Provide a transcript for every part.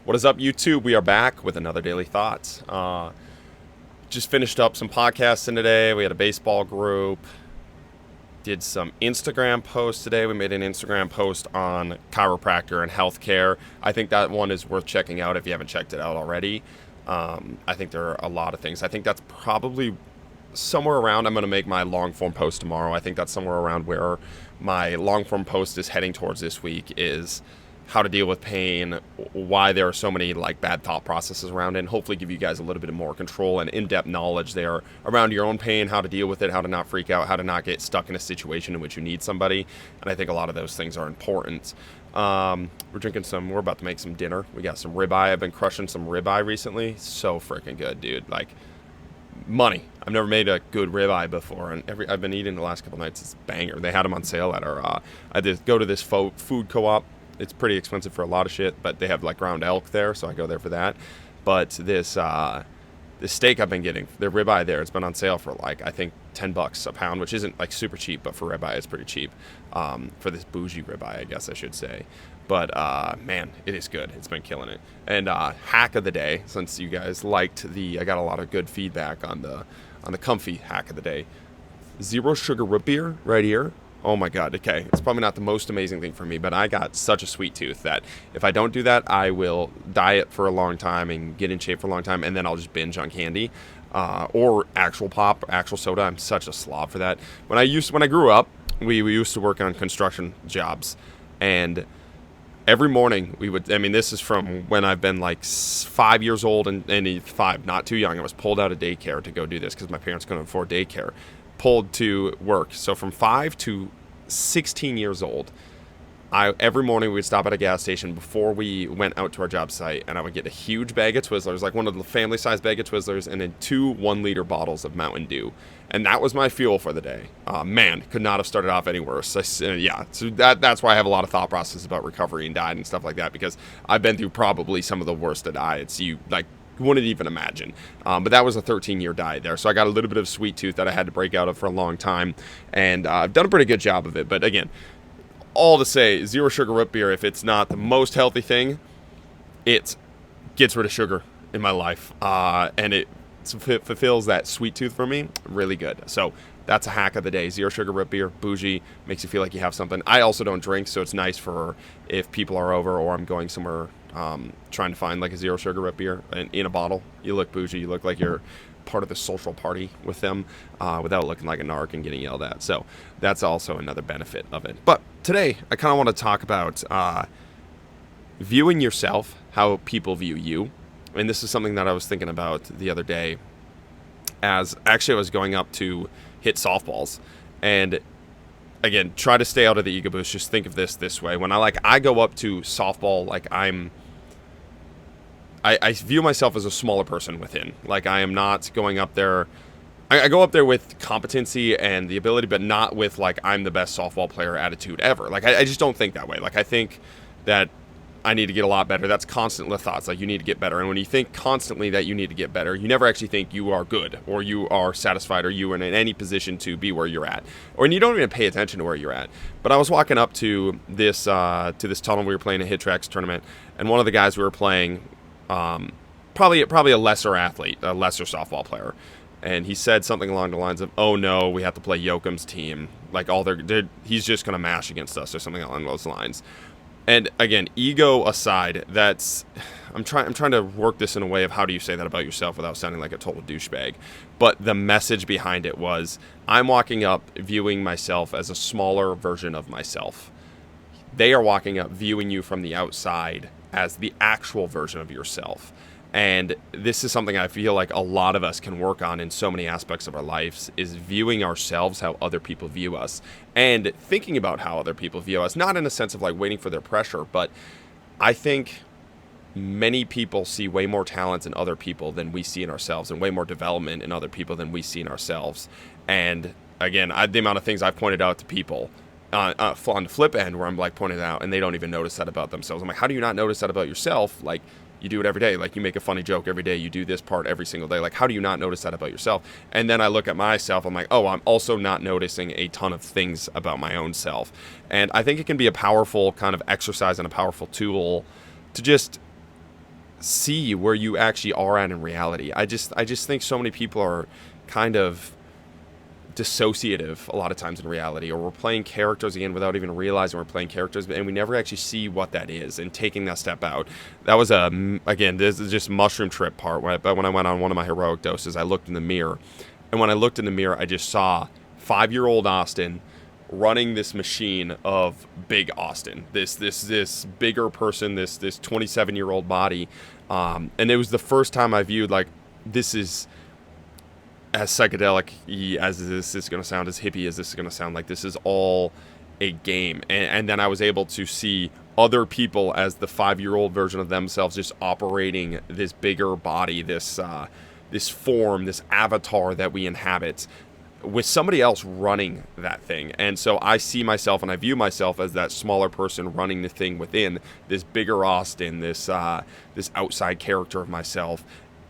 What is up, YouTube? We are back with another Daily Thoughts. Just finished up some podcasting today. We had a baseball group. Did some Instagram posts today. We made an Instagram post on chiropractor and healthcare. I think that one is worth checking out if you haven't checked it out already. I think there are a lot of things. I think that's probably somewhere around. I'm going to make my long form post tomorrow. I think that's somewhere around where my long form post is heading towards this week is how to deal with pain, why there are so many like bad thought processes around it, and hopefully give you guys a little bit more control and in-depth knowledge there around your own pain, how to deal with it, how to not freak out, how to not get stuck in a situation in which you need somebody. And I think a lot of those things are important. We're about to make some dinner. We got some ribeye. I've been crushing some ribeye recently. So freaking good, dude. Like, money. I've never made a good ribeye before, and I've been eating the last couple nights. It's a banger. They had them on sale at our. I did go to this food co-op. It's pretty expensive for a lot of shit, but they have like ground elk there, so I go there for that. But this steak I've been getting, the ribeye there, it's been on sale for like I think $10 a pound, which isn't like super cheap, but for ribeye it's pretty cheap. For this bougie ribeye, I guess I should say. But man, it is good. It's been killing it. And hack of the day, since you guys liked I got a lot of good feedback on the comfy hack of the day. Zero sugar root beer right here. Oh my God, okay. It's probably not the most amazing thing for me, but I got such a sweet tooth that if I don't do that, I will diet for a long time and get in shape for a long time, and then I'll just binge on candy. Or actual pop, actual soda. I'm such a slob for that. When I grew up, we used to work on construction jobs, and every morning this is from when I've been like 5 years old and 5, not too young. I was pulled out of daycare to go do this because my parents couldn't afford daycare. Pulled to work. So from 5 to 16 years old, every morning we would stop at a gas station before we went out to our job site, and I would get a huge bag of Twizzlers, like one of the family-sized bag of Twizzlers, and then 2 1-liter bottles of Mountain Dew. And that was my fuel for the day. Man, could not have started off any worse. So that's why I have a lot of thought process about recovery and diet and stuff like that, because I've been through probably some of the worst of diets you wouldn't even imagine. But that was a 13-year diet there. So I got a little bit of sweet tooth that I had to break out of for a long time. And I've done a pretty good job of it. But again, all to say, zero sugar root beer, if it's not the most healthy thing, it gets rid of sugar in my life. And it fulfills that sweet tooth for me really good. So that's a hack of the day. Zero sugar root beer, bougie, makes you feel like you have something. I also don't drink, so it's nice for if people are over or I'm going somewhere trying to find like a zero sugar root beer in a bottle. You look bougie. You look like you're part of the social party with them without looking like a narc and getting yelled at. So that's also another benefit of it. But today I kind of want to talk about viewing yourself, how people view you. And this is something that I was thinking about the other day as actually I was going up to hit softballs. And again, try to stay out of the ego boost. Just think of this way. When I go up to softball, like I view myself as a smaller person within. Like I am not going up there. I go up there with competency and the ability, but not with like I'm the best softball player attitude ever. Like I just don't think that way. Like I think that I need to get a lot better. That's constantly the thoughts. Like you need to get better. And when you think constantly that you need to get better, you never actually think you are good or you are satisfied or you are in any position to be where you're at. Or and you don't even pay attention to where you're at. But I was walking up to this tunnel. We were playing a Hit Tracks tournament, and one of the guys we were playing, probably a lesser athlete, a lesser softball player. And he said something along the lines of, "Oh no, we have to play Yoakum's team. Like he's just gonna mash against us," or something along those lines. And again, ego aside, I'm trying to work this in a way of how do you say that about yourself without sounding like a total douchebag. But the message behind it was, I'm walking up viewing myself as a smaller version of myself. They are walking up viewing you from the outside as the actual version of yourself. And this is something I feel like a lot of us can work on in so many aspects of our lives, is viewing ourselves how other people view us and thinking about how other people view us, not in a sense of like waiting for their pressure, but I think many people see way more talent in other people than we see in ourselves and way more development in other people than we see in ourselves. And again, the amount of things I've pointed out to people on the flip end where I'm like pointing out and they don't even notice that about themselves. I'm like, how do you not notice that about yourself? Like, you do it every day. Like, you make a funny joke every day. You do this part every single day. Like, how do you not notice that about yourself? And then I look at myself. I'm like, oh, I'm also not noticing a ton of things about my own self. And I think it can be a powerful kind of exercise and a powerful tool to just see where you actually are at in reality. I just think so many people are kind of dissociative a lot of times in reality, or we're playing characters again without even realizing we're playing characters, and we never actually see what that is, and taking that step out. That was again, this is just mushroom trip part, but when I went on one of my heroic doses, I looked in the mirror, and when I looked in the mirror, I just saw 5-year-old Austin running this machine of big Austin, this bigger person, this 27-year-old body, and it was the first time I viewed, like, this is as psychedelic as this is going to sound, as hippie as this is going to sound, like, this is all a game. And then I was able to see other people as the 5-year-old version of themselves, just operating this bigger body, this form, this avatar that we inhabit, with somebody else running that thing. And so I see myself and I view myself as that smaller person running the thing within this bigger Austin, this outside character of myself.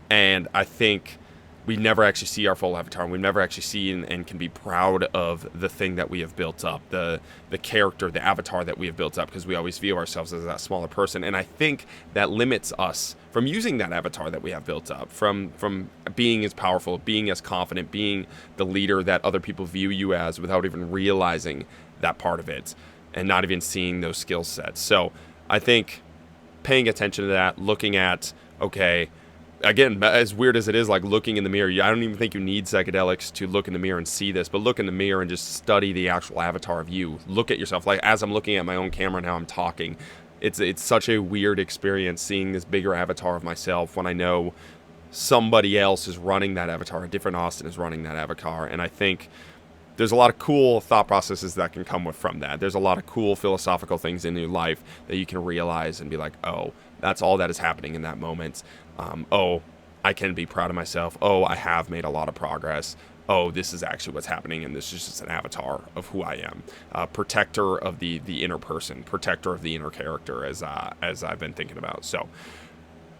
And I think we never actually see our full avatar. We never actually see and can be proud of the thing that we have built up, the character, the avatar that we have built up, because we always view ourselves as that smaller person. And I think that limits us from using that avatar that we have built up, from being as powerful, being as confident, being the leader that other people view you as without even realizing that part of it and not even seeing those skill sets. So I think paying attention to that, looking at, okay, again, as weird as it is, like looking in the mirror, I don't even think you need psychedelics to look in the mirror and see this, but look in the mirror and just study the actual avatar of you. Look at yourself. Like, as I'm looking at my own camera now, I'm talking. It's such a weird experience seeing this bigger avatar of myself when I know somebody else is running that avatar, a different Austin is running that avatar. And I think there's a lot of cool thought processes that can come from that. There's a lot of cool philosophical things in your life that you can realize and be like, oh, that's all that is happening in that moment. Oh, I can be proud of myself. Oh, I have made a lot of progress. Oh, this is actually what's happening, and this is just an avatar of who I am. Protector of the inner person, protector of the inner character, as I've been thinking about. So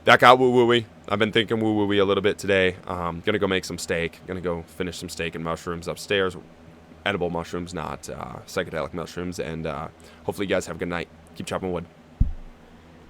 that got woo-woo-y. I've been thinking woo-woo-y a little bit today. Gonna go make some steak. Gonna go finish some steak and mushrooms upstairs. Edible mushrooms, not psychedelic mushrooms. And hopefully you guys have a good night. Keep chopping wood.